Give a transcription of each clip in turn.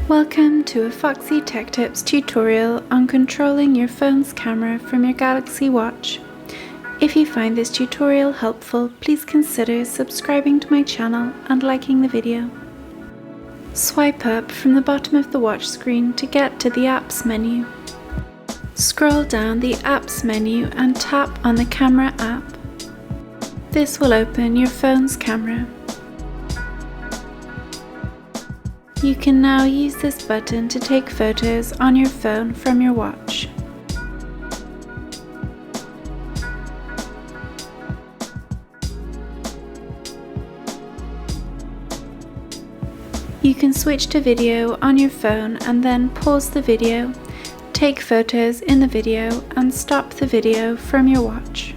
Welcome to a Foxy Tech Tips tutorial on controlling your phone's camera from your Galaxy Watch. If you find this tutorial helpful, please consider subscribing to my channel and liking the video. Swipe up from the bottom of the watch screen to get to the Apps menu. Scroll down the Apps menu and tap on the Camera app. This will open your phone's camera. You can now use this button to take photos on your phone from your watch. You can switch to video on your phone and then pause the video, take photos in the video and stop the video from your watch.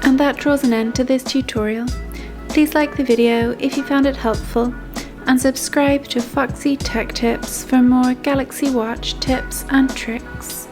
And that draws an end to this tutorial. Please like the video if you found it helpful and subscribe to Foxy Tech Tips for more Galaxy Watch tips and tricks.